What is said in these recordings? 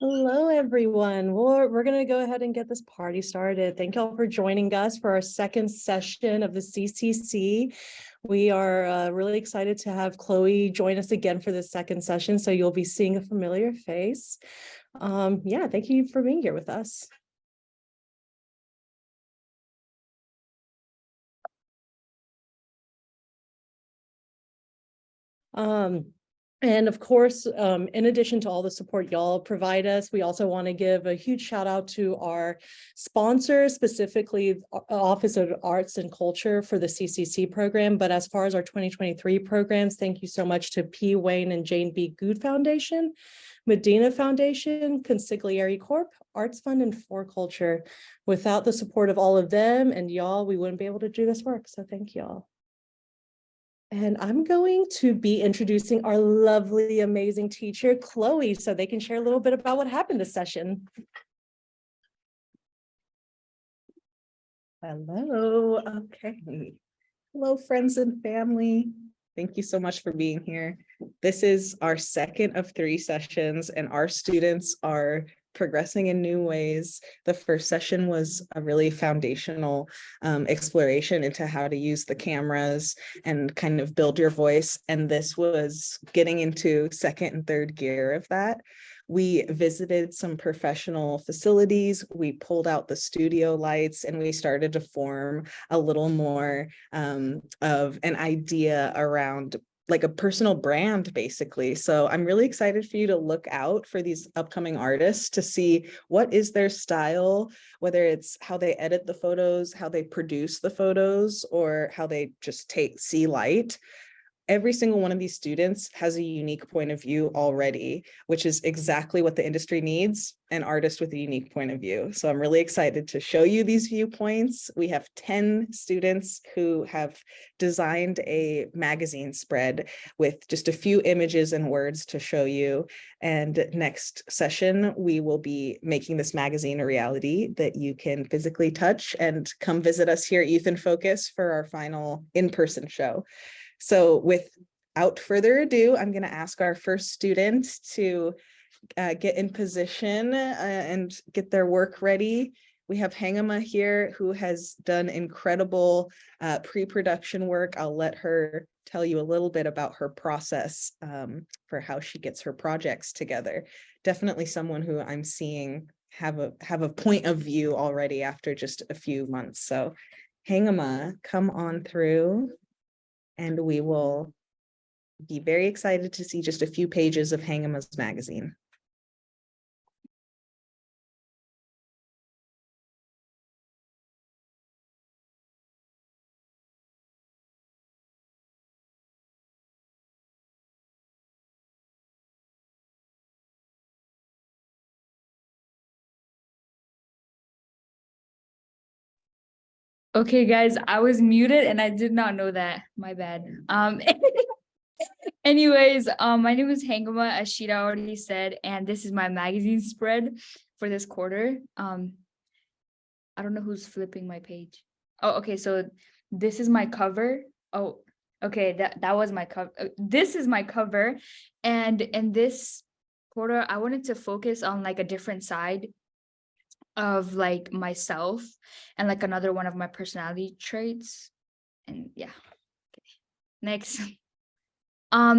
Hello, everyone. We're going to go ahead and get this party started. Thank you all for joining us for our second session of the CCC. We are really excited to have Chloe join us again for the second session, so you'll be seeing a familiar face. Thank you for being here with us. And of course, in addition to all the support y'all provide us, we also want to give a huge shout out to our sponsors, specifically Office of Arts and Culture for the CCC program. But as far as our 2023 programs, thank you so much to P. Wayne and Jane B. Good Foundation, Medina Foundation, Consigliere Corp, Arts Fund, and For Culture. Without the support of all of them and y'all, we wouldn't be able to do this work. So thank y'all. And I'm going to be introducing our lovely, amazing teacher, Chloe, so they can share a little bit about what happened this session. Hello. Okay. Hello, friends and family. Thank you so much for being here. This is our second of 3 sessions, and our students are progressing in new ways. The first session was a really foundational exploration into how to use the cameras and kind of build your voice. And this was getting into second and third gear of that. We visited some professional facilities, we pulled out the studio lights, and we started to form a little more of an idea around like a personal brand, basically. So I'm really excited for you to look out for these upcoming artists to see what is their style, whether it's how they edit the photos, how they produce the photos, or how they just see light. Every single one of these students has a unique point of view already, which is exactly what the industry needs, an artist with a unique point of view. So I'm really excited to show you these viewpoints. We have 10 students who have designed a magazine spread with just a few images and words to show you. And next session, we will be making this magazine a reality that you can physically touch, and come visit us here at Youth in Focus for our final in-person show. So without further ado, I'm going to ask our first student to get in position and get their work ready. We have Hangama here, who has done incredible pre-production work. I'll let her tell you a little bit about her process for how she gets her projects together. Definitely someone who I'm seeing have a point of view already after just a few months. So Hangama, come on through. And we will be very excited to see just a few pages of Hangama's magazine. Okay, guys, I was muted and I did not know that. My bad. Anyways, my name is Hangama, as Shida already said, and this is my magazine spread for this quarter. I don't know who's flipping my page. Oh, okay, so this is my cover. Oh, okay, that was my cover. This is my cover, and in this quarter, I wanted to focus on like a different side of like myself and like another one of my personality traits. And yeah, okay. Next.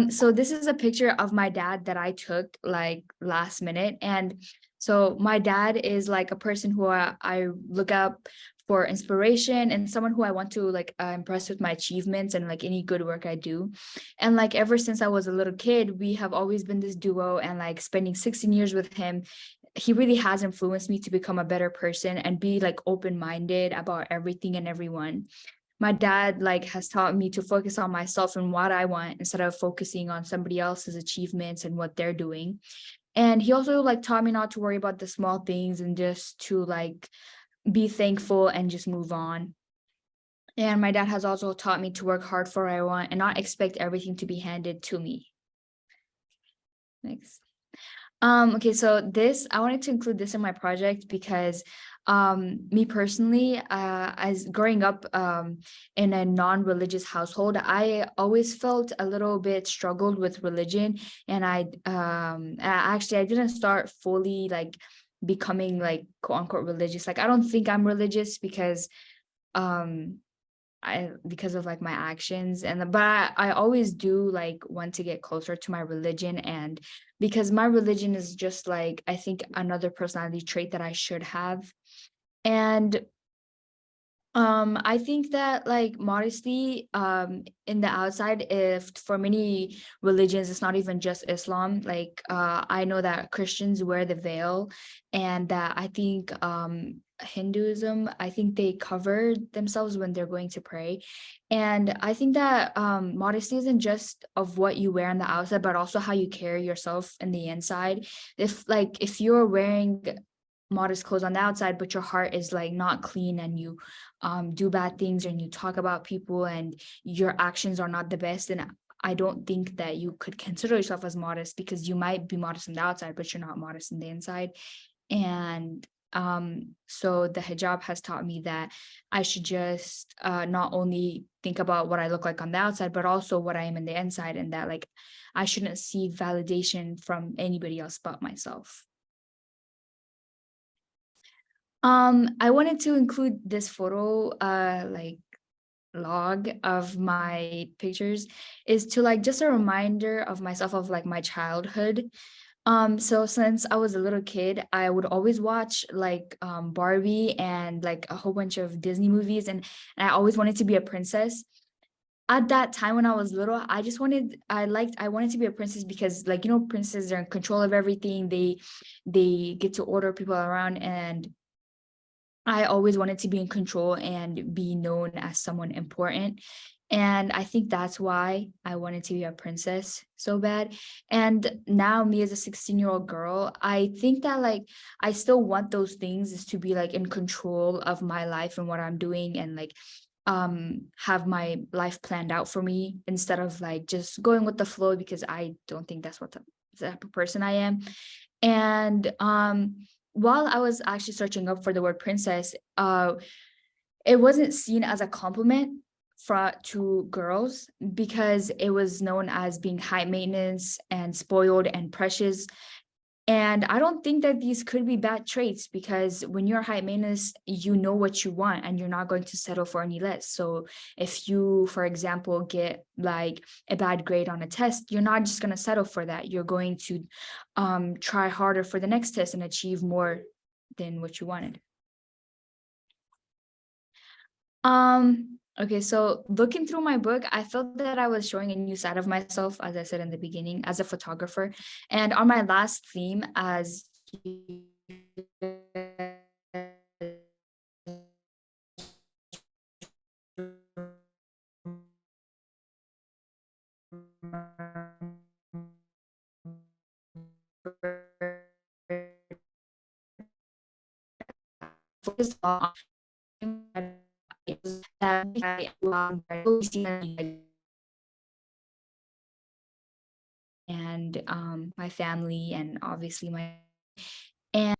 So this is a picture of my dad that I took like last minute. And so my dad is like a person who I look up for inspiration, and someone who I want to like impress with my achievements and like any good work I do. And like ever since I was a little kid, we have always been this duo, and like spending 16 years with him, he really has influenced me to become a better person and be like open-minded about everything and everyone. My dad like has taught me to focus on myself and what I want instead of focusing on somebody else's achievements and what they're doing. And he also like taught me not to worry about the small things and just to like be thankful and just move on. And my dad has also taught me to work hard for what I want and not expect everything to be handed to me. Next. Okay, so I wanted to include this in my project because me personally, as growing up in a non-religious household, I always felt a little bit struggled with religion, and I didn't start fully like becoming like quote unquote religious. Like I don't think I'm religious because because of like my actions, and but I always do like want to get closer to my religion, and because my religion is just like, I think, another personality trait that I should have. And I think that like modesty in the outside, if for many religions, it's not even just Islam. Like I know that Christians wear the veil, and that I think Hinduism, I think they cover themselves when they're going to pray. And I think that modesty isn't just of what you wear on the outside, but also how you carry yourself in the inside. If you're wearing modest clothes on the outside, but your heart is like not clean, and you do bad things, and you talk about people, and your actions are not the best, and I don't think that you could consider yourself as modest, because you might be modest on the outside, but you're not modest on the inside. And so the hijab has taught me that I should just not only think about what I look like on the outside, but also what I am in the inside, and that like I shouldn't seek validation from anybody else but myself. I wanted to include this photo, like log of my pictures, is to like just a reminder of myself, of like my childhood. So since I was a little kid, I would always watch like Barbie and like a whole bunch of Disney movies, and I always wanted to be a princess. At that time when I was little, I wanted to be a princess because, like, you know, princesses are in control of everything. They get to order people around, and I always wanted to be in control and be known as someone important. And I think that's why I wanted to be a princess so bad. And now, me as a 16-year-old girl, I think that like I still want those things, is to be like in control of my life and what I'm doing, and like have my life planned out for me, instead of like just going with the flow, because I don't think that's what the type of person I am. And while I was actually searching up for the word princess, it wasn't seen as a compliment to girls, because it was known as being high maintenance and spoiled and precious. And I don't think that these could be bad traits, because when you're high maintenance, you know what you want, and you're not going to settle for any less. So if you, for example, get like a bad grade on a test, you're not just going to settle for that. You're going to try harder for the next test and achieve more than what you wanted. Okay, so looking through my book, I felt that I was showing a new side of myself, as I said in the beginning, as a photographer. And on my last theme, as focused on and my family, and obviously my, and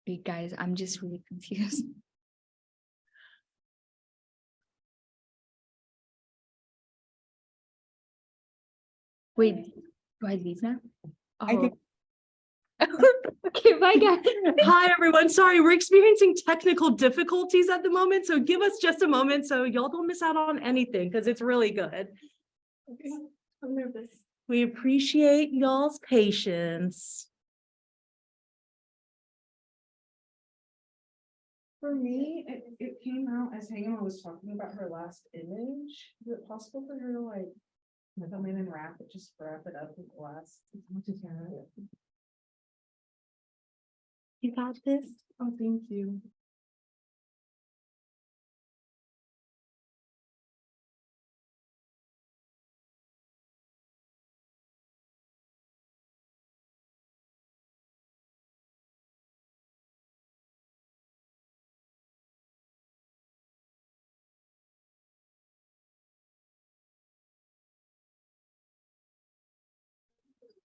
wait, guys, I'm just really confused. Wait, do I leave now? I think- Okay, bye guys. Hi, everyone. Sorry, we're experiencing technical difficulties at the moment, so give us just a moment so y'all don't miss out on anything, because it's really good. I'm nervous. We appreciate y'all's patience. For me, it came out as as Hangama was talking about her last image, is it possible for her to like come in and wrap it up with the last? You got this? Oh, thank you.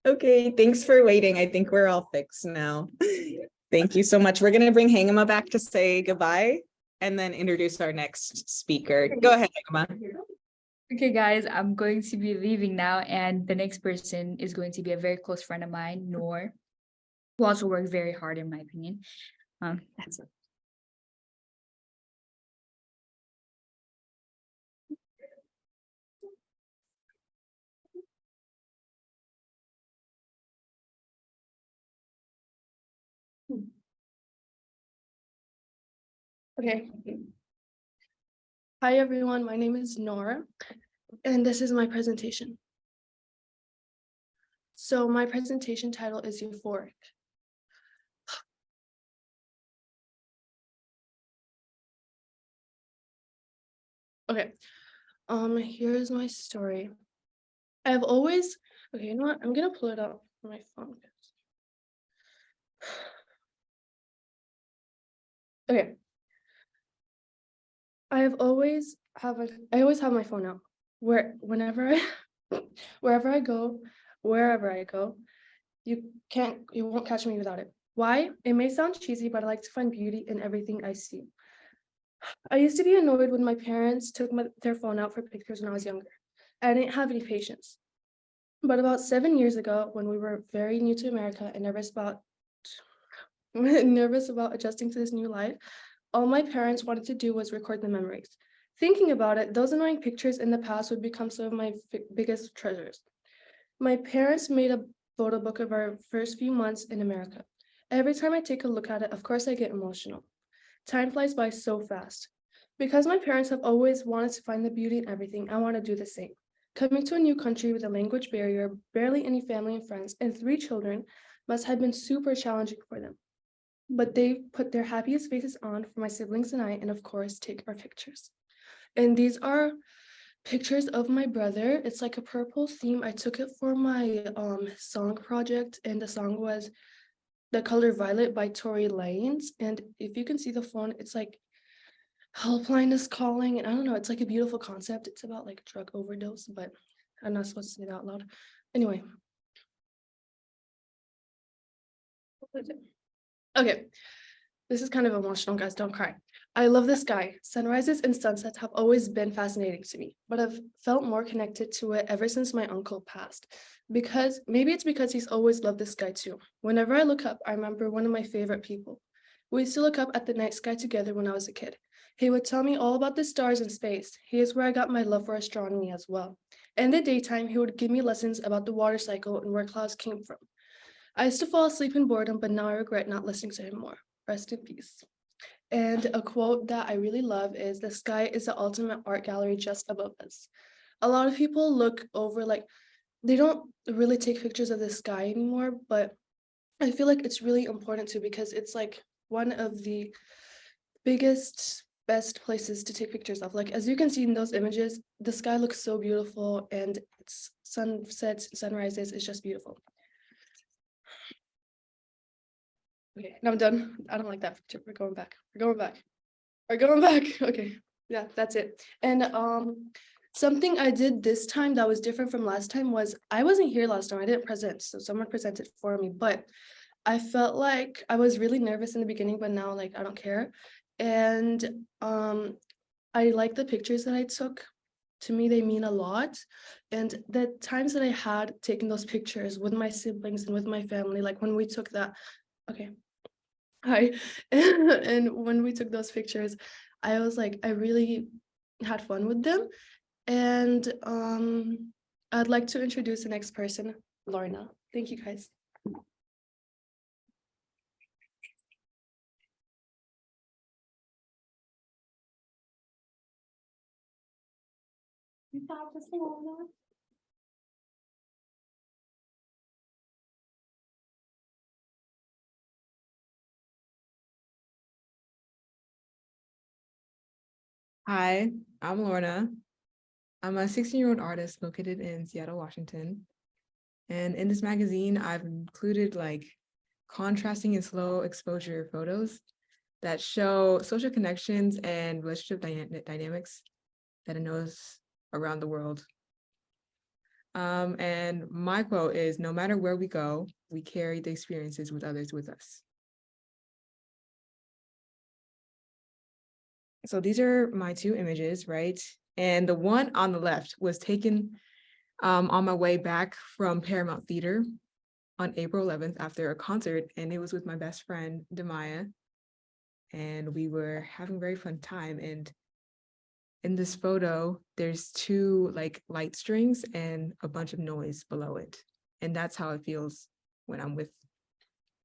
Okay, thanks for waiting. I think we're all fixed now. Thank you so much. We're gonna bring Hangama back to say goodbye and then introduce our next speaker. Go ahead, Hangama. Okay, guys, I'm going to be leaving now, and the next person is going to be a very close friend of mine, Noor, who also worked very hard, in my opinion. That's it. Okay. Hi, everyone. My name is Nora, and this is my presentation. So my presentation title is Euphoric. Okay. Here's my okay, you know what? I'm gonna pull it up on my phone. Okay. I always have my phone out wherever I go, wherever I go, you won't catch me without it. Why? It may sound cheesy, but I like to find beauty in everything I see. I used to be annoyed when my parents took their phone out for pictures when I was younger. I didn't have any patience. But about 7 years ago, when we were very new to America and nervous about adjusting to this new life, all my parents wanted to do was record the memories. Thinking about it, those annoying pictures in the past would become some of my biggest treasures. My parents made a photo book of our first few months in America. Every time I take a look at it, of course I get emotional. Time flies by so fast. Because my parents have always wanted to find the beauty in everything, I want to do the same. Coming to a new country with a language barrier, barely any family and friends, and 3 children must have been super challenging for them. But they put their happiest faces on for my siblings and I, and of course, take our pictures. And these are pictures of my brother. It's like a purple theme. I took it for my song project, and the song was The Color Violet by Tory Lanez. And if you can see the phone, it's like helpline is calling, and I don't know, it's like a beautiful concept. It's about like drug overdose, but I'm not supposed to say that out loud. Anyway. Okay, this is kind of emotional, guys, don't cry. I love this guy. Sunrises and sunsets have always been fascinating to me, but I've felt more connected to it ever since my uncle passed. Maybe it's because he's always loved this sky too. Whenever I look up, I remember one of my favorite people. We used to look up at the night sky together when I was a kid. He would tell me all about the stars and space. He is where I got my love for astronomy as well. In the daytime, he would give me lessons about the water cycle and where clouds came from. I used to fall asleep in boredom, but now I regret not listening to him more. Rest in peace. And a quote that I really love is, "The sky is the ultimate art gallery just above us." A lot of people look over, like, they don't really take pictures of the sky anymore, but I feel like it's really important too, because it's like one of the best places to take pictures of. Like, as you can see in those images, the sky looks so beautiful, and it's sunsets, sunrises, it's just beautiful. Okay, now I'm done. I don't like that picture. We're going back. Okay, yeah, that's it. And something I did this time that was different from last time was, I wasn't here last time. I didn't present, so someone presented for me, but I felt like I was really nervous in the beginning, but now, like, I don't care. And I like the pictures that I took. To me, they mean a lot. And the times that I had taken those pictures with my siblings and with my family, like when we took that, okay, hi. And when we took those pictures, I was like, I really had fun with them. And I'd like to introduce the next person, Lorna. Thank you, guys. Hi, I'm Lorna. I'm a 16-year-old artist located in Seattle, Washington. And in this magazine, I've included like contrasting and slow exposure photos that show social connections and relationship dynamics that it knows around the world. And my quote is, no matter where we go, we carry the experiences with others with us. So these are my two images, right? And the one on the left was taken on my way back from Paramount Theater on April 11th after a concert, and it was with my best friend, Demaya. And we were having a very fun time. And in this photo, there's two like light strings and a bunch of noise below it. And that's how it feels when I'm with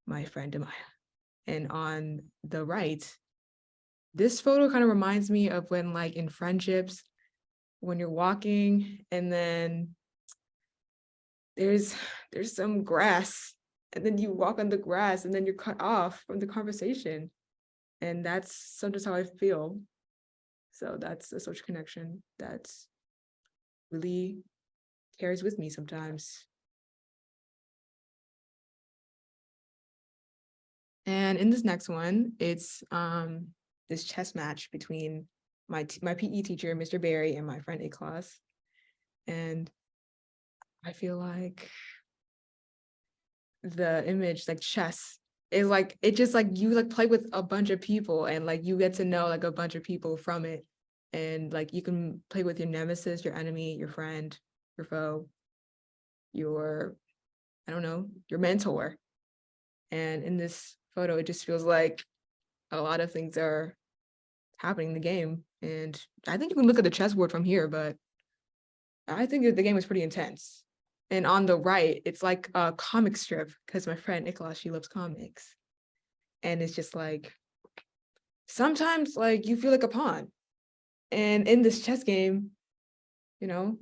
my friend Demaya. And on the right, this photo kind of reminds me of when like in friendships, when you're walking and then there's some grass and then you walk on the grass and then you're cut off from the conversation. And that's sometimes how I feel. So that's a social connection that really carries with me sometimes. And in this next one, it's this chess match between my PE teacher, Mr. Barry, and my friend Iklas. And I feel like the image, like chess, is like, it just like you like play with a bunch of people and like you get to know like a bunch of people from it. And like you can play with your nemesis, your enemy, your friend, your foe, your, I don't know, your mentor. And in this photo, it just feels like a lot of things are happening in the game. And I think you can look at the chessboard from here, but I think that the game is pretty intense. And on the right, it's like a comic strip because my friend Nicola, she loves comics. And it's just like, sometimes like you feel like a pawn. And in this chess game, you know,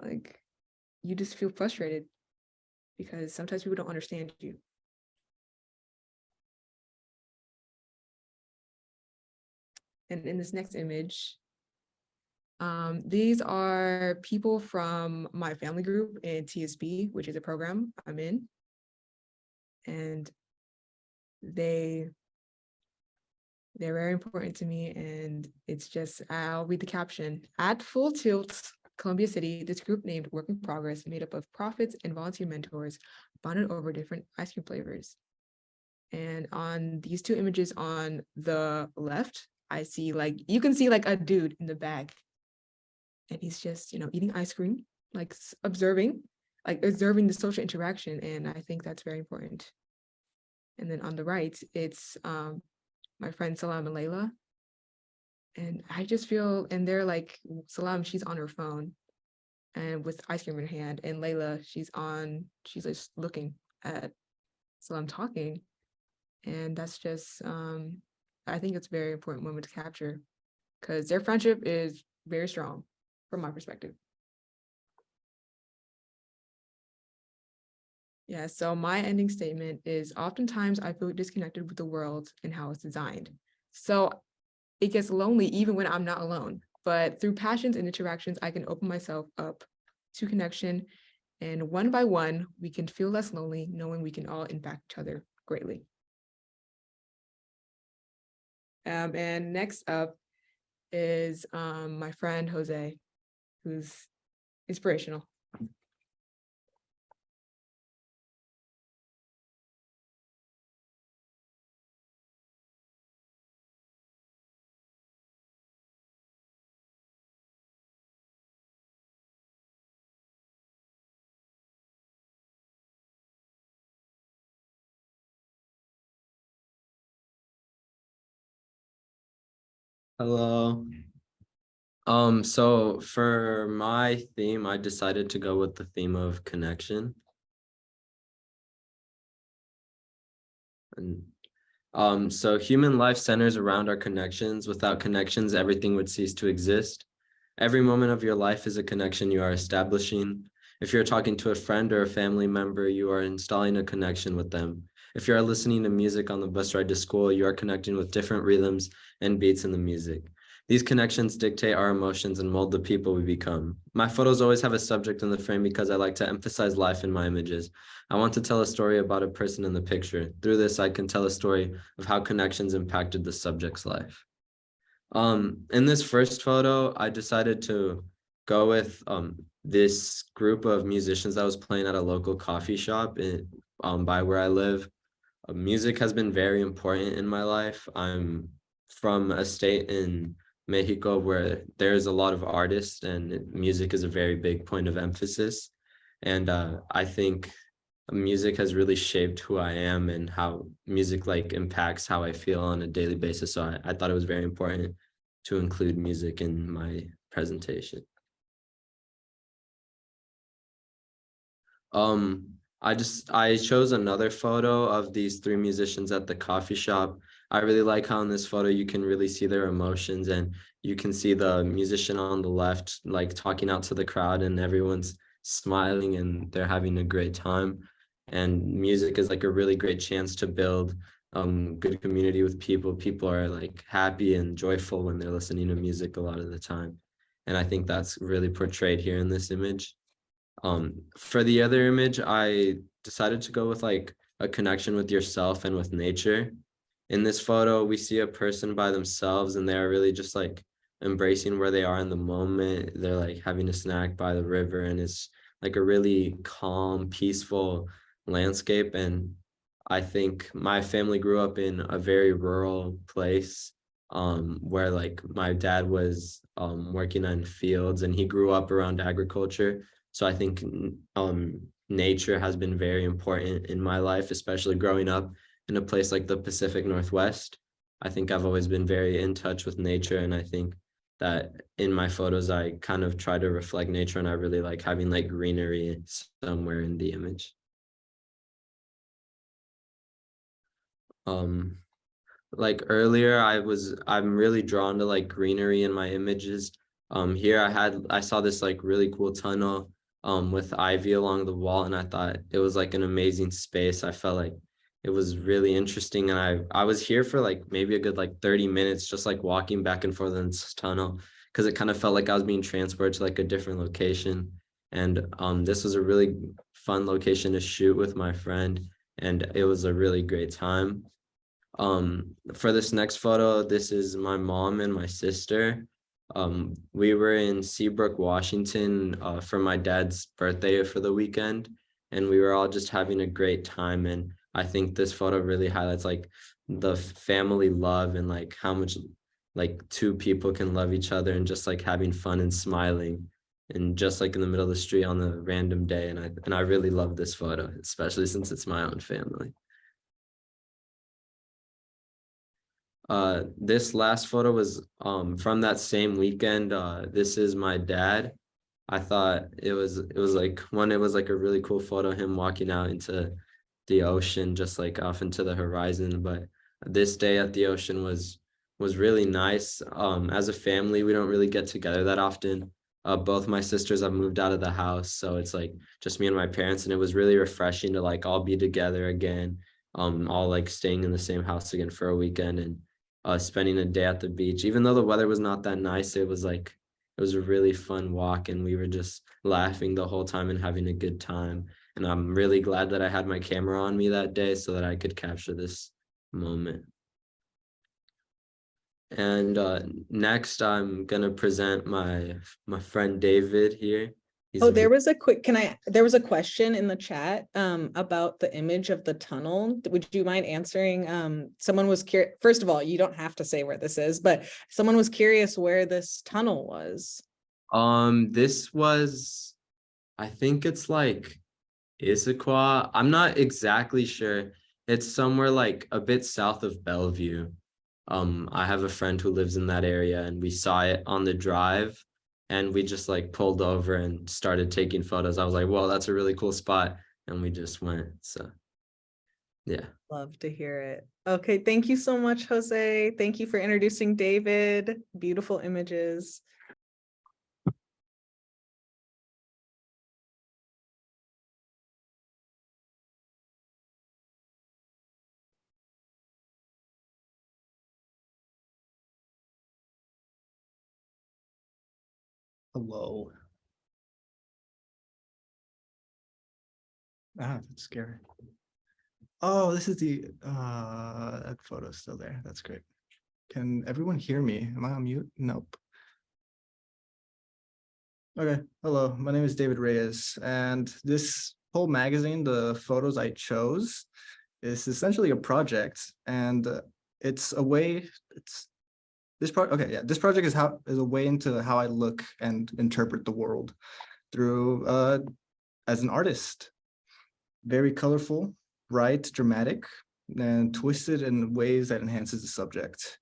like you just feel frustrated because sometimes people don't understand you. And in this next image, these are people from my family group in TSB, which is a program I'm in. And they're very important to me. And it's just, I'll read the caption. At Full Tilt, Columbia City, this group named Work in Progress, made up of prophets and volunteer mentors, bonded over different ice cream flavors. And on these two images on the left, I see like, you can see like a dude in the bag. And he's just, you know, eating ice cream, like observing the social interaction. And I think that's very important. And then on the right, it's my friend Salam and Layla. And I just feel, and they're like, Salam, she's on her phone and with ice cream in her hand. And Layla, she's just looking at Salam talking. And that's just, I think it's a very important moment to capture because their friendship is very strong from my perspective. Yeah, so my ending statement is oftentimes I feel disconnected with the world and how it's designed. So it gets lonely even when I'm not alone, but through passions and interactions, I can open myself up to connection. And one by one, we can feel less lonely, knowing we can all impact each other greatly. And next up is my friend Jose, who's inspirational. Hello. So for my theme, I decided to go with the theme of connection. And so human life centers around our connections. Without connections, everything would cease to exist. Every moment of your life is a connection you are establishing. If you're talking to a friend or a family member, you are installing a connection with them. If you are listening to music on the bus ride to school, you are connecting with different rhythms and beats in the music. These connections dictate our emotions and mold the people we become. My photos always have a subject in the frame because I like to emphasize life in my images. I want to tell a story about a person in the picture. Through this, I can tell a story of how connections impacted the subject's life. In this first photo, I decided to go with this group of musicians that was playing at a local coffee shop by where I live. Music has been very important in my life. I'm from a state in Mexico where there's a lot of artists and music is a very big point of emphasis. And I think music has really shaped who I am and how music like impacts how I feel on a daily basis. So I thought it was very important to include music in my presentation. I chose another photo of these three musicians at the coffee shop. I really like how in this photo you can really see their emotions, and you can see the musician on the left like talking out to the crowd, and everyone's smiling and they're having a great time. And music is like a really great chance to build good community with people. People are like happy and joyful when they're listening to music a lot of the time. And I think that's really portrayed here in this image. For the other image, I decided to go with like a connection with yourself and with nature. In this photo, we see a person by themselves and they're really just like embracing where they are in the moment. They're like having a snack by the river, and it's like a really calm, peaceful landscape. And I think my family grew up in a very rural place where like my dad was working on fields and he grew up around agriculture. So I think nature has been very important in my life, especially growing up in a place like the Pacific Northwest. I think I've always been very in touch with nature, and I think that in my photos, I kind of try to reflect nature, and I really like having like greenery somewhere in the image. Like earlier, I'm really drawn to like greenery in my images. Here I saw this like really cool tunnel with ivy along the wall, and I thought it was like an amazing space. I felt like it was really interesting, and I was here for like maybe a good like 30 minutes just like walking back and forth in this tunnel, because it kind of felt like I was being transported to like a different location. And this was a really fun location to shoot with my friend, and it was a really great time. For this next photo, this is my mom and my sister. We were in Seabrook, Washington for my dad's birthday for the weekend, and we were all just having a great time. And I think this photo really highlights like the family love and like how much like two people can love each other, and just like having fun and smiling, and just like in the middle of the street on a random day. And I really love this photo, especially since it's my own family. This last photo was from that same weekend. This is my dad. I thought it was like it was like a really cool photo of him walking out into the ocean, just like off into the horizon. But this day at the ocean was really nice. As a family, we don't really get together that often. Both my sisters have moved out of the house, so it's like just me and my parents, and it was really refreshing to like all be together again, all like staying in the same house again for a weekend, and spending a day at the beach. Even though the weather was not that nice, it was a really fun walk, and we were just laughing the whole time and having a good time. And I'm really glad that I had my camera on me that day so that I could capture this moment. And next, I'm gonna present my friend David here. There was a question in the chat about the image of the tunnel. Would you mind answering? Someone was curious. First of all, you don't have to say where this is, but someone was curious where this tunnel was. This was, I think it's like Issaquah. I'm not exactly sure. It's somewhere like a bit south of Bellevue. I have a friend who lives in that area, and we saw it on the drive, and we just like pulled over and started taking photos. I was like, well, that's a really cool spot. And we just went. So yeah. Love to hear it. Okay, thank you so much, Jose. Thank you for introducing David. Beautiful images. Hello. Ah, that's scary. Oh, this is the that photo's still there. That's great. Can everyone hear me? Am I on mute? Nope. Okay, hello, my name is David Reyes, and this whole magazine, the photos I chose, is essentially a project, and it's a way, this project is a way into how I look and interpret the world through as an artist. Very colorful, bright, dramatic, and twisted in ways that enhances the subject.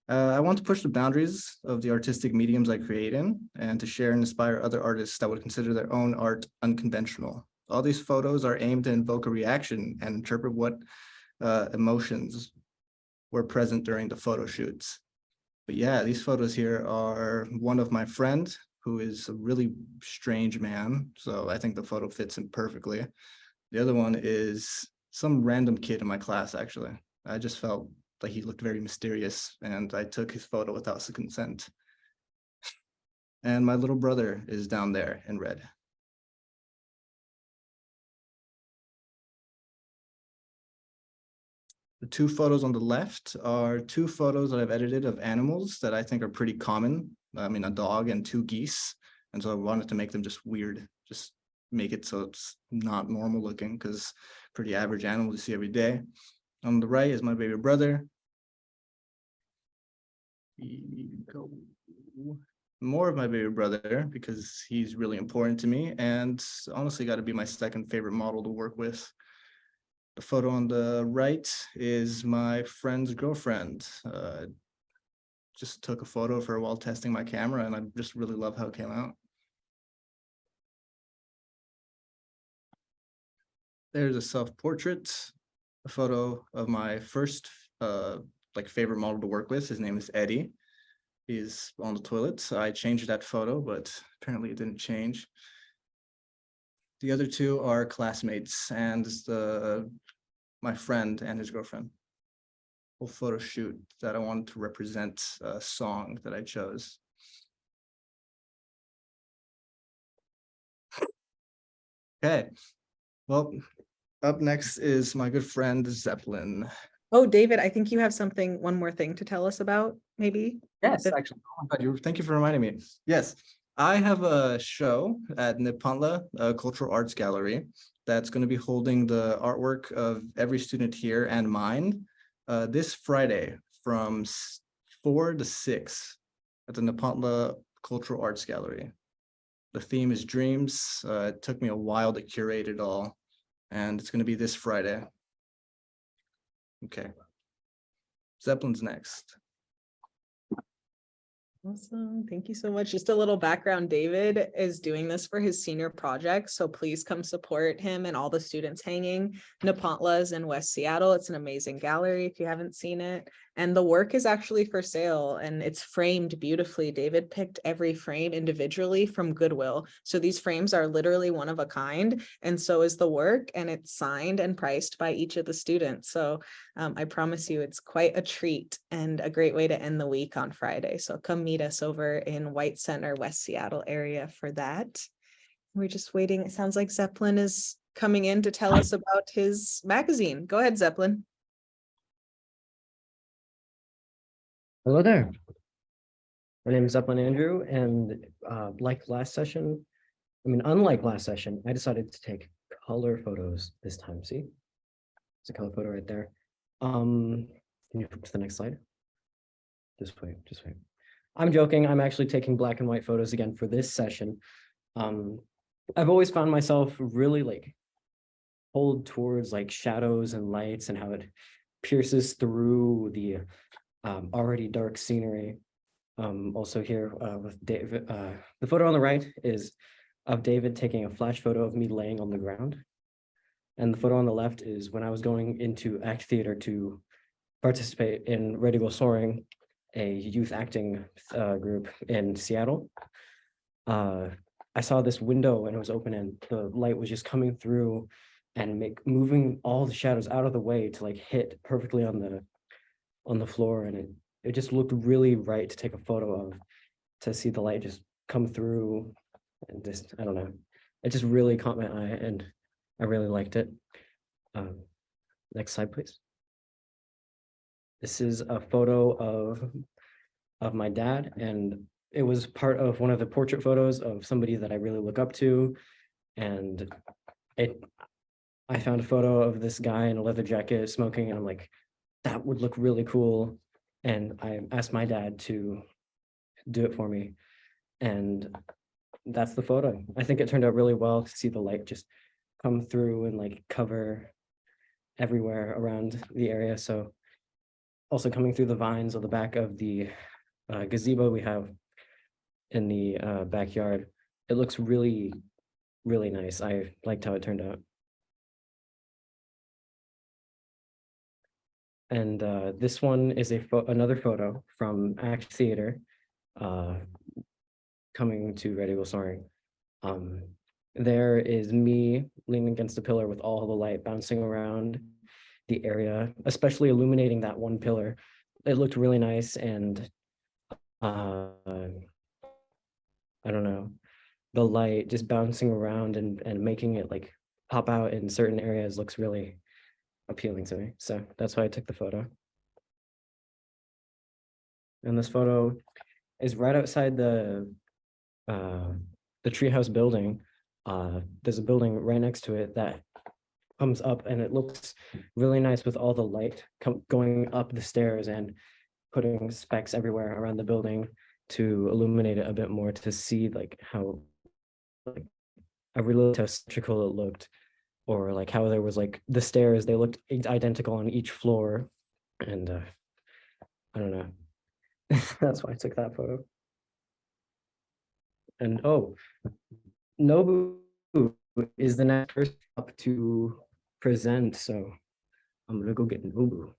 I want to push the boundaries of the artistic mediums I create in, and to share and inspire other artists that would consider their own art unconventional. All these photos are aimed to invoke a reaction and interpret what emotions were present during the photo shoots. But yeah, these photos here are one of my friend who is a really strange man, so I think the photo fits him perfectly. The other one is some random kid in my class, actually. I just felt like he looked very mysterious, and I took his photo without his consent. And my little brother is down there in red. The two photos on the left are two photos that I've edited of animals that I think are pretty common. I mean, a dog and two geese. And so I wanted to make them just weird, just make it so it's not normal looking, because pretty average animal you see every day. On the right is my baby brother. More of my baby brother, because he's really important to me, and honestly got to be my second favorite model to work with. The photo on the right is my friend's girlfriend. Just took a photo of her while testing my camera, and I just really love how it came out. There's a self-portrait, a photo of my first favorite model to work with. His name is Eddie. He's on the toilet. I changed that photo, but apparently it didn't change. The other two are classmates, and my friend and his girlfriend. Whole photo shoot that I wanted to represent a song that I chose. Okay, well, up next is my good friend Zeppelin. Oh, David, I think you have one more thing to tell us about, maybe? Yes, actually. Oh my God, thank you for reminding me. Yes, I have a show at Nipantla Cultural Arts Gallery that's going to be holding the artwork of every student here and mine this Friday from 4 to 6 at the Nipantla Cultural Arts Gallery. The theme is dreams. It took me a while to curate it all, and it's going to be this Friday. Okay. Zeppelin's next. Awesome. Thank you so much. Just a little background, David is doing this for his senior project, so please come support him and all the students hanging. Nepantla's in West Seattle. It's an amazing gallery if you haven't seen it. And the work is actually for sale, and it's framed beautifully. David picked every frame individually from Goodwill. So these frames are literally one of a kind, and so is the work, and it's signed and priced by each of the students. So I promise you it's quite a treat and a great way to end the week on Friday. So come meet us over in White Center, West Seattle area for that. We're just waiting. It sounds like Zeppelin is coming in to tell us about his magazine. Go ahead, Zeppelin. Hello there. My name is Zeppelin Andrew, and unlike last session, I decided to take color photos this time. See, it's a color photo right there. Can you flip to the next slide? Just wait. I'm joking. I'm actually taking black and white photos again for this session. I've always found myself really pulled towards shadows and lights and how it pierces through the already dark scenery. Also here with David, the photo on the right is of David taking a flash photo of me laying on the ground. And the photo on the left is when I was going into ACT Theater to participate in Ready Go Soaring, a youth acting group in Seattle. I saw this window and it was open, and the light was just coming through and moving all the shadows out of the way to hit perfectly on the floor, and it just looked really right to take a photo of, to see the light just come through and just, I don't know, it just really caught my eye and I really liked it. Next slide, please. This is a photo of my dad, and it was part of one of the portrait photos of somebody that I really look up to. And I found a photo of this guy in a leather jacket smoking, and I'm like, that would look really cool. And I asked my dad to do it for me. And that's the photo. I think it turned out really well to see the light just come through and like cover everywhere around the area. So also coming through the vines on the back of the gazebo we have in the backyard, it looks really, really nice. I liked how it turned out. And this one is another photo from Act Theater coming to Red Eagle Soaring. There is me leaning against a pillar with all the light bouncing around the area, especially illuminating that one pillar. It looked really nice, and I don't know, the light just bouncing around and making it like pop out in certain areas looks really appealing to me. So that's why I took the photo. And this photo is right outside the treehouse building. There's a building right next to it that comes up, and it looks really nice with all the light going up the stairs and putting specks everywhere around the building to illuminate it a bit more, to see like how like I really liked how symmetrical it looked, or like how there was like the stairs, they looked identical on each floor. And I don't know. That's why I took that photo. And oh, Nobu is the next person up to present, so I'm gonna go get Nobu.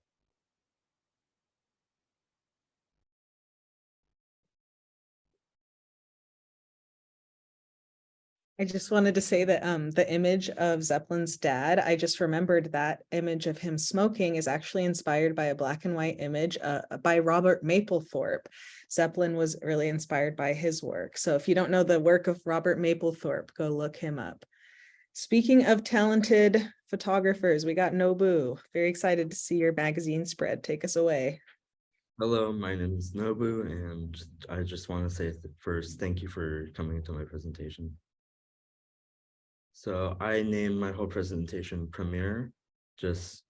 I just wanted to say that the image of Zeppelin's dad, I just remembered that image of him smoking is actually inspired by a black and white image by Robert Mapplethorpe. Zeppelin was really inspired by his work. So if you don't know the work of Robert Mapplethorpe, go look him up. Speaking of talented photographers, we got Nobu. Very excited to see your magazine spread. Take us away. Hello, my name is Nobu, and I just want to say first, thank you for coming to my presentation. So I named my whole presentation Premiere, just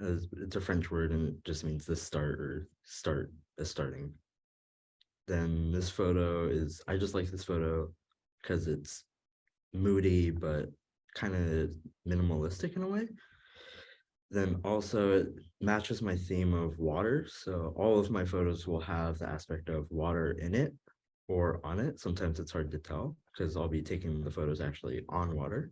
as it's a French word and it just means the start, or start as starting. Then this photo is, I just like this photo because it's moody, but kind of minimalistic in a way. Then also it matches my theme of water. So all of my photos will have the aspect of water in it or on it. Sometimes it's hard to tell because I'll be taking the photos actually on water.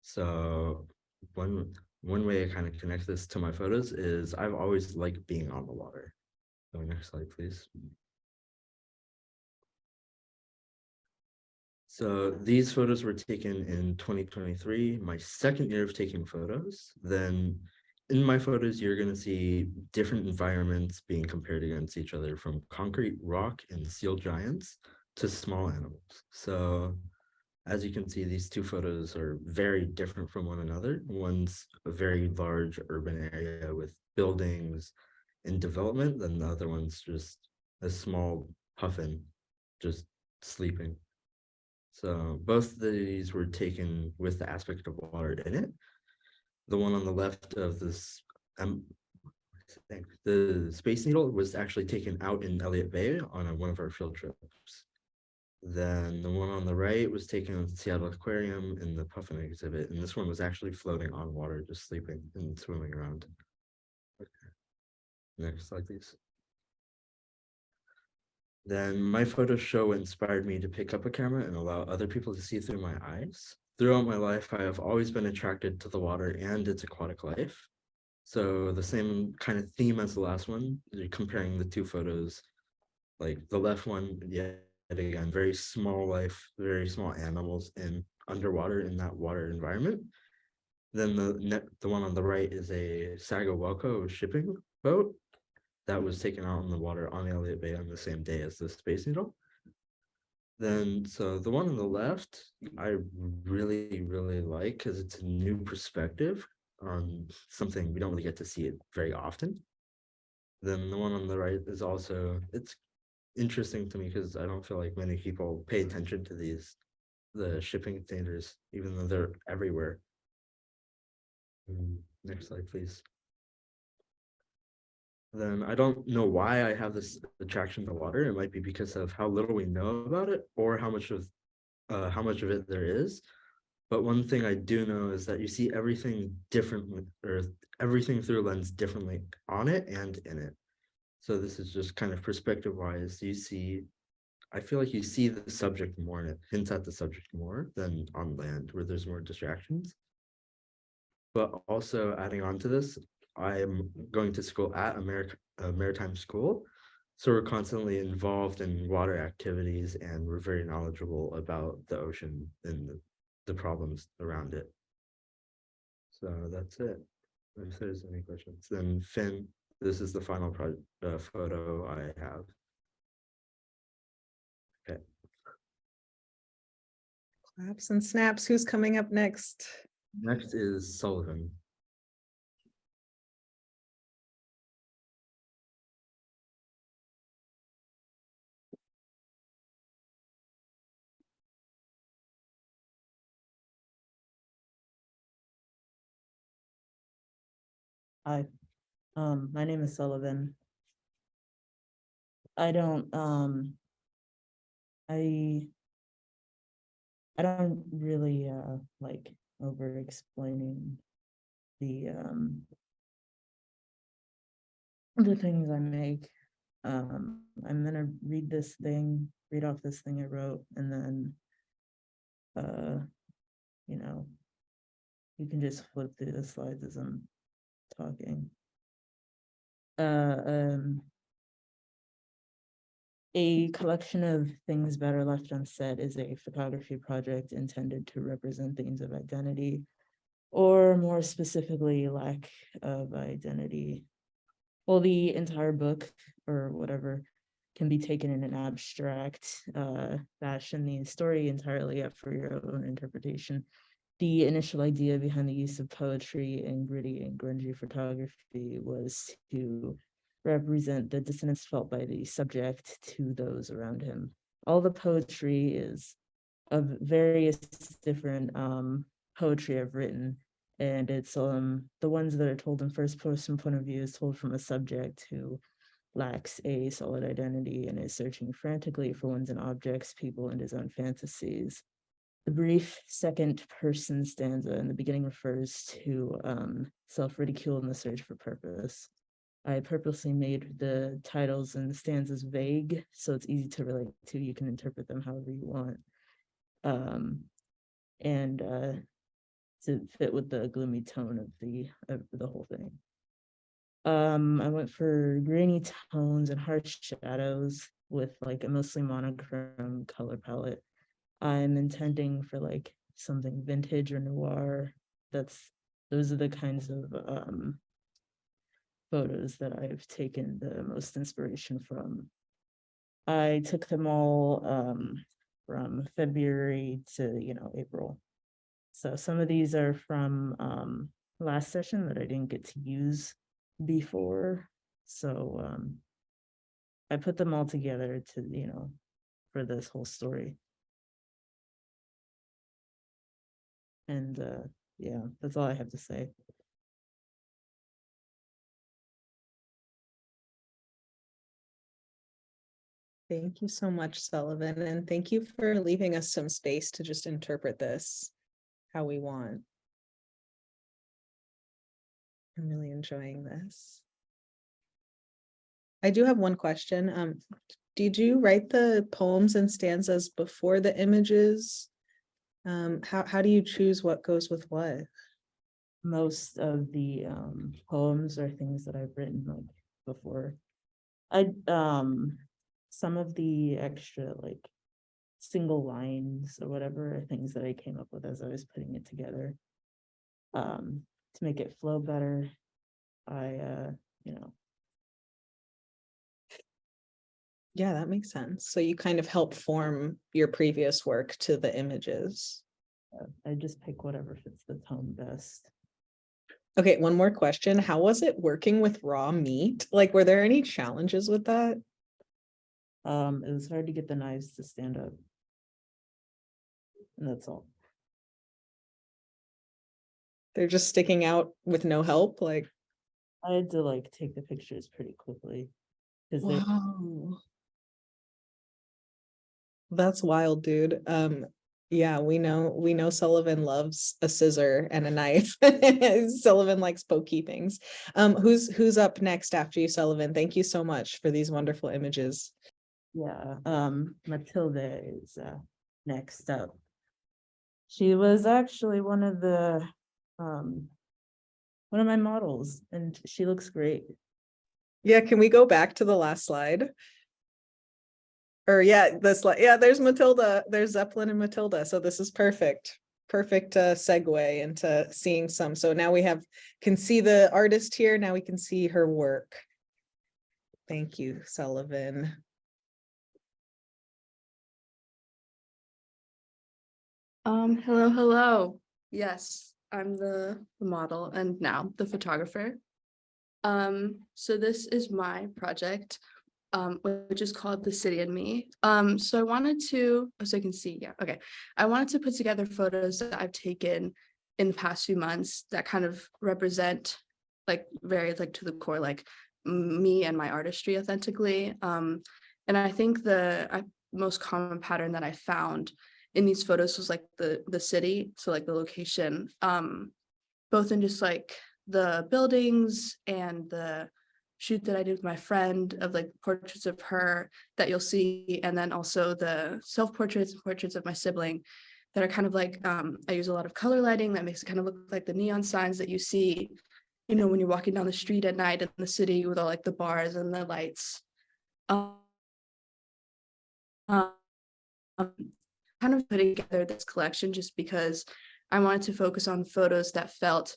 So one way I kind of connect this to my photos is I've always liked being on the water. So next slide, please. So these photos were taken in 2023, my second year of taking photos. Then in my photos, you're going to see different environments being compared against each other, from concrete, rock, and seal giants to small animals. So as you can see, these two photos are very different from one another. One's a very large urban area with buildings and development, then the other one's just a small puffin just sleeping. So both of these were taken with the aspect of water in it. The one on the left of this, the Space Needle was actually taken out in Elliott Bay on one of our field trips. Then the one on the right was taken at the Seattle Aquarium in the puffin exhibit, and this one was actually floating on water, just sleeping and swimming around. Okay. Next slide, please. Then my photo show inspired me to pick up a camera and allow other people to see through my eyes. Throughout my life, I have always been attracted to the water and its aquatic life. So the same kind of theme as the last one, comparing the two photos, like the left one, yet again, very small life, very small animals in underwater in that water environment. Then the one on the right is a Sagawako shipping boat that was taken out in the water on Elliott Bay on the same day as the Space Needle. Then, so the one on the left, I really like because it's a new perspective on something we don't really get to see it very often. Then the one on the right is also, it's interesting to me because I don't feel like many people pay attention to the shipping containers, even though they're everywhere. Next slide, please. Then I don't know why I have this attraction to water. It might be because of how little we know about it or how much of it there is. But one thing I do know is that you see everything differently, or everything through a lens differently on it and in it. So this is just kind of perspective wise. I feel like you see the subject more and it hints at the subject more than on land where there's more distractions. But also adding on to this, I am going to school at a maritime school. So we're constantly involved in water activities and we're very knowledgeable about the ocean and the problems around it. So that's it. If there's any questions, then Finn, this is the final photo I have. Okay. Claps and snaps. Who's coming up next? Next is Sullivan. Hi, my name is Sullivan. I don't, I don't really, like over explaining the things I make. I'm gonna read off this thing I wrote, and then, you know, you can just flip through the slides as I'm talking. A collection of things better left unsaid is a photography project intended to represent themes of identity, or more specifically, lack of identity. Well, the entire book or whatever can be taken in an abstract fashion, the story entirely up for your own interpretation. The initial idea behind the use of poetry in gritty and grungy photography was to represent the dissonance felt by the subject to those around him. All the poetry is of various different poetry I've written, and it's the ones that are told in first person point of view is told from a subject who lacks a solid identity and is searching frantically for ones and objects, people, and his own fantasies. The brief second person stanza in the beginning refers to self-ridicule in the search for purpose. I purposely made the titles and the stanzas vague, so it's easy to relate to. You can interpret them however you want. And to fit with the gloomy tone of the whole thing. I went for grainy tones and harsh shadows with like a mostly monochrome color palette. I'm intending for like something vintage or noir. Those are the kinds of photos that I've taken the most inspiration from. I took them all from February to April. So some of these are from last session that I didn't get to use before. So I put them all together to, for this whole story. And yeah, that's all I have to say. Thank you so much, Sullivan, and thank you for leaving us some space to just interpret this how we want. I'm really enjoying this. I do have one question. Did you write the poems and stanzas before the images? How do you choose what goes with what? Most of the poems are things that I've written like before. Some of the extra like single lines or whatever are things that I came up with as I was putting it together. To make it flow better, I Yeah, that makes sense. So you kind of help form your previous work to the images. I just pick whatever fits the tone best. Okay, one more question. How was it working with raw meat? Like, were there any challenges with that? It was hard to get the knives to stand up. And that's all. They're just sticking out with no help, like. I had to like take the pictures pretty quickly. Because they're Wow. That's wild, dude. Yeah, we know Sullivan loves a scissor and a knife. Sullivan likes pokey things. Who's up next after you, Sullivan? Thank you so much for these wonderful images. Yeah, Matilda is next up. She was actually one of my models, and she looks great. Yeah, can we go back to the last slide? Or yeah, the slide. Yeah, there's Matilda. There's Zeppelin and Matilda. So this is perfect. Perfect segue into seeing some. So now we can see the artist here. Now we can see her work. Thank you, Sullivan. Hello. Yes, I'm the model and now the photographer. So this is my project, which is called The City and Me. So I wanted to, so you can see, yeah, okay. I wanted to put together photos that I've taken in the past few months that kind of represent like very like to the core, like me and my artistry authentically. And I think the most common pattern that I found in these photos was like the city, so like the location, both in just like the buildings and the shoot that I did with my friend of like portraits of her that you'll see, and then also the self-portraits and portraits of my sibling that are kind of like, I use a lot of color lighting that makes it kind of look like the neon signs that you see, you know, when you're walking down the street at night in the city with all like the bars and the lights. Kind of putting together this collection just because I wanted to focus on photos that felt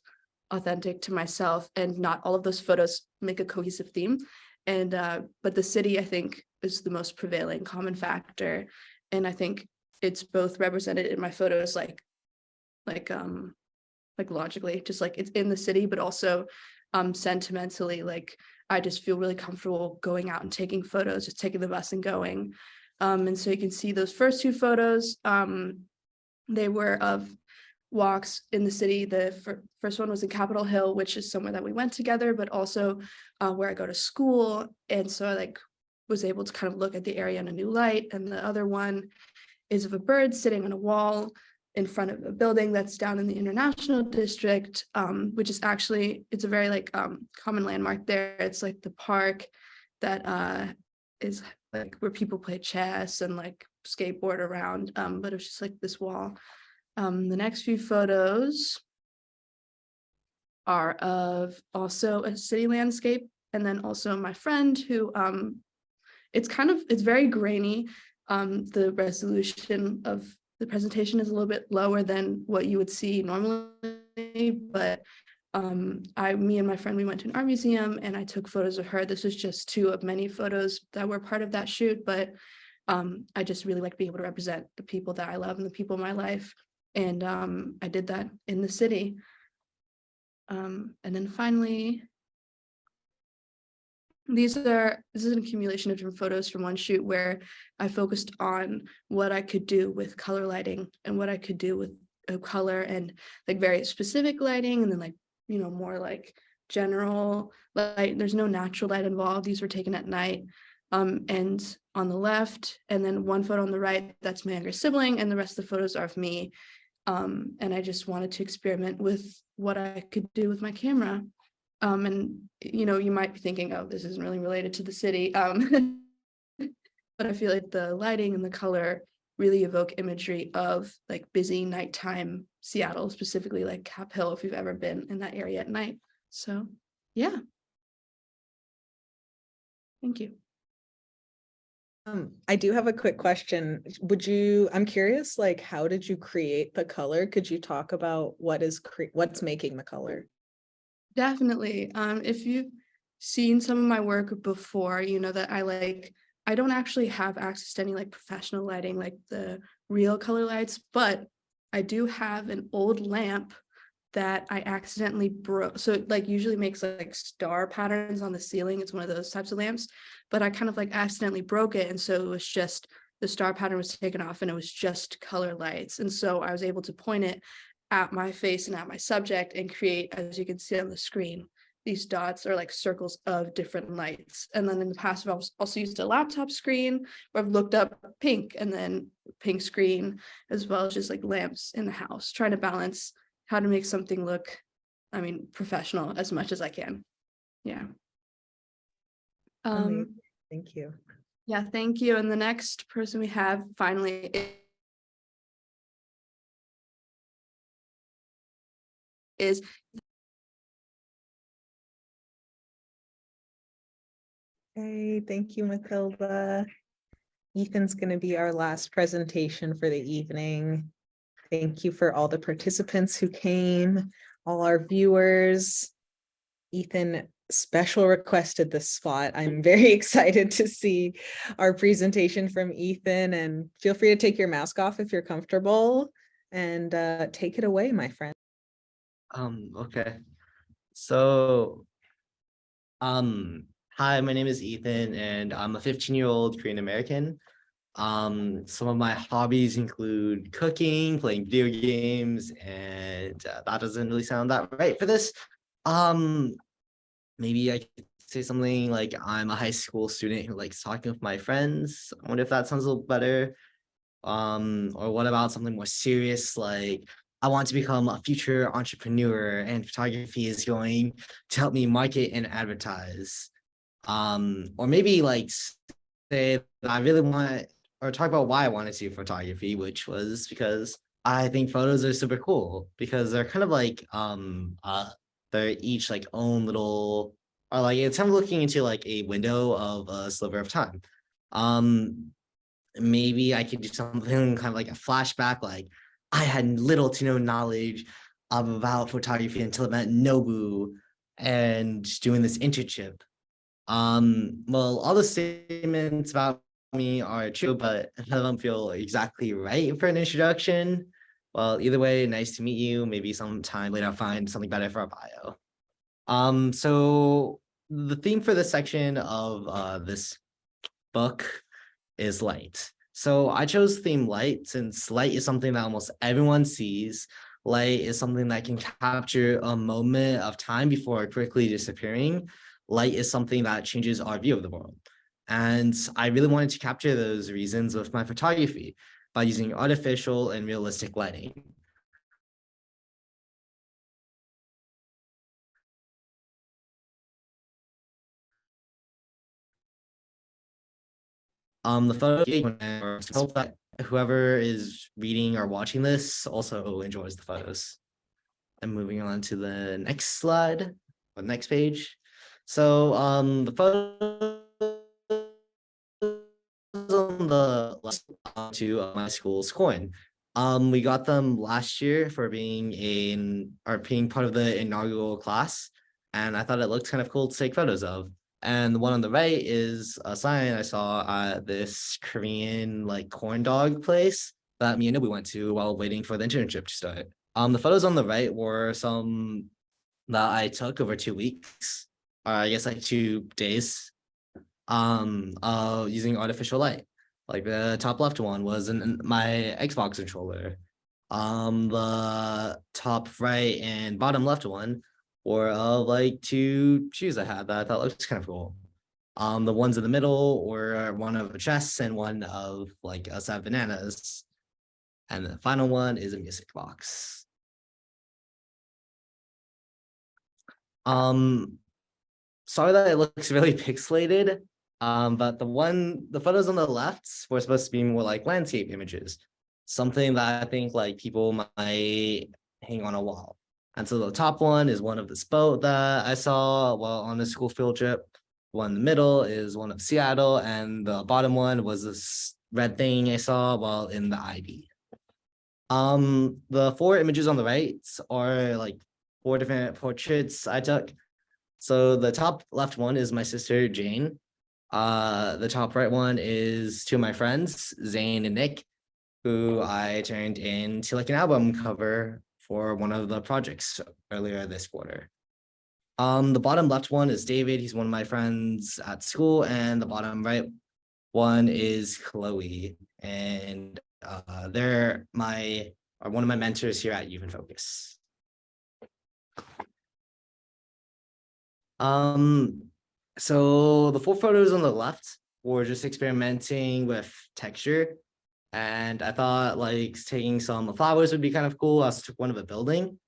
authentic to myself, and not all of those photos make a cohesive theme. And but the city, I think, is the most prevailing common factor, and I think it's both represented in my photos like logically, just like it's in the city, but also sentimentally, like I just feel really comfortable going out and taking photos, just taking the bus and going. And so you can see those first two photos, they were of walks in the city. The first one was in Capitol Hill, which is somewhere that we went together, but also where I go to school. And so I like was able to kind of look at the area in a new light. And the other one is of a bird sitting on a wall in front of a building that's down in the International District, which is actually, it's a very like common landmark there. It's like the park that is like where people play chess and like skateboard around, but it was just like this wall. The next few photos are of also a city landscape, and then also my friend who it's very grainy. The resolution of the presentation is a little bit lower than what you would see normally, but me and my friend, we went to an art museum and I took photos of her. This was just two of many photos that were part of that shoot, but I just really like being able to represent the people that I love and the people in my life. And I did that in the city. And then finally, this is an accumulation of different photos from one shoot where I focused on what I could do with color lighting and what I could do with color and like very specific lighting, and then like, you know, more like general light. There's no natural light involved. These were taken at night. And on the left, and then one photo on the right, that's my younger sibling, and the rest of the photos are of me. And I just wanted to experiment with what I could do with my camera. And, you know, you might be thinking, oh, this isn't really related to the city. But I feel like the lighting and the color really evoke imagery of like busy nighttime Seattle, specifically like Cap Hill, if you've ever been in that area at night. So, yeah. Thank you. I do have a quick question. I'm curious, like, how did you create the color? Could you talk about what's making the color? Definitely. If you've seen some of my work before, you know that I like I don't actually have access to any like professional lighting, like the real color lights, but I do have an old lamp that I accidentally broke. So it like usually makes like star patterns on the ceiling. It's one of those types of lamps, but I kind of like accidentally broke it. And so it was just the star pattern was taken off and it was just color lights. And so I was able to point it at my face and at my subject and create, as you can see on the screen, these dots are like circles of different lights. And then in the past, I've also used a laptop screen where I've looked up pink and then pink screen, as well as just like lamps in the house, trying to balance how to make something look, I mean, professional as much as I can. Yeah. Amazing. Thank you. Yeah, thank you. And the next person we have finally is Hey, thank you, Matilda. Ethan's going to be our last presentation for the evening. Thank you for all the participants who came, all our viewers. Ethan special requested this spot. I'm very excited to see our presentation from Ethan, and feel free to take your mask off if you're comfortable and take it away, my friend. Okay. So, hi, my name is Ethan, and I'm a 15-year-old Korean American. Some of my hobbies include cooking, playing video games, and that doesn't really sound that right for this. Maybe I could say something like I'm a high school student who likes talking with my friends. I wonder if that sounds a little better. Or what about something more serious, like I want to become a future entrepreneur and photography is going to help me market and advertise. Or maybe like say that I really want, or talk about why I wanted to do photography, which was because I think photos are super cool because they're kind of like they're each like own little, or like it's kind of looking into like a window of a sliver of time. Maybe I could do something kind of like a flashback, like I had little to no knowledge about photography until I met Nobu and doing this internship. Well, all the statements about me are true, but none of them feel exactly right for an introduction. Well, either way, nice to meet you. Maybe sometime later I'll find something better for our bio. So the theme for this section of this book is light. So I chose theme light since light is something that almost everyone sees. Light is something that can capture a moment of time before quickly disappearing. Light is something that changes our view of the world. And I really wanted to capture those reasons with my photography by using artificial and realistic lighting. The photo, hope that whoever is reading or watching this also enjoys the photos. And moving on to the next slide, or next page. So the photos on the left to my school's coin. We got them last year for being being part of the inaugural class, and I thought it looked kind of cool to take photos of. And the one on the right is a sign I saw at this Korean like corn dog place that me and Nobu went to while waiting for the internship to start. The photos on the right were some that I took over 2 weeks, or I guess like 2 days, using artificial light. Like the top left one was my Xbox controller. The top right and bottom left one were like 2 shoes I had that I thought looked kind of cool. The ones in the middle were one of a chest and one of like a set of bananas. And the final one is a music box. Sorry that it looks really pixelated. But the photos on the left were supposed to be more like landscape images, something that I think like people might hang on a wall. And so the top one is one of this boat that I saw while on a school field trip. One in the middle is one of Seattle, and the bottom one was this red thing I saw while in the IB. The 4 images on the right are like 4 different portraits I took. So the top left one is my sister Jane. The top right one is two of my friends, Zane and Nick, who I turned into like an album cover for one of the projects earlier this quarter. The bottom left one is David. He's one of my friends at school, and the bottom right one is Chloe, and they're one of my mentors here at Youth in Focus. So the 4 photos on the left were just experimenting with texture, and I thought like taking some flowers would be kind of cool. I also took one of a building,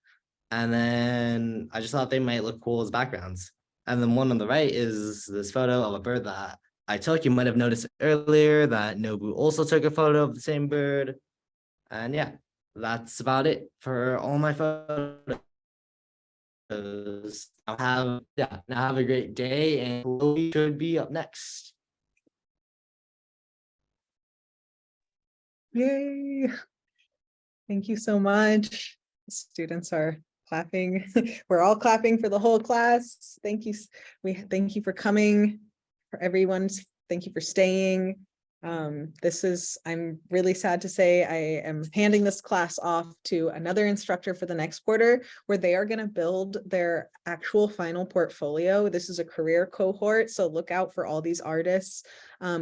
and then I just thought they might look cool as backgrounds. And then one on the right is this photo of a bird that I took. You might have noticed earlier that Nobu also took a photo of the same bird. And yeah, that's about it for all my photos. Now have a great day, and Chloe should be up next. Yay. Thank you so much. The students are clapping. We're all clapping for the whole class. Thank you. Thank you for coming. For everyone's, thank you for staying. I'm really sad to say I am handing this class off to another instructor for the next quarter, where they are going to build their actual final portfolio. This is a career cohort, so look out for all these artists.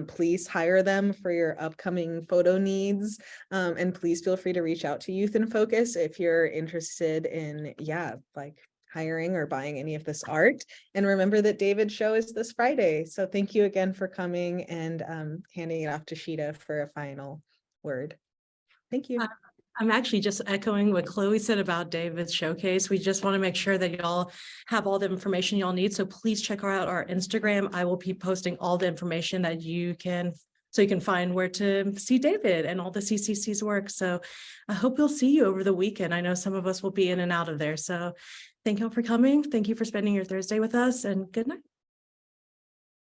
Please hire them for your upcoming photo needs. And please feel free to reach out to Youth in Focus if you're interested in, hiring or buying any of this art. And remember that David's show is this Friday. So thank you again for coming, and handing it off to Shida for a final word. Thank you. I'm actually just echoing what Chloe said about David's showcase. We just want to make sure that y'all have all the information y'all need. So please check out our Instagram. I will be posting all the information that you can find where to see David and all the CCC's work. So I hope we'll see you over the weekend. I know some of us will be in and out of there. So thank you all for coming. Thank you for spending your Thursday with us, and good night.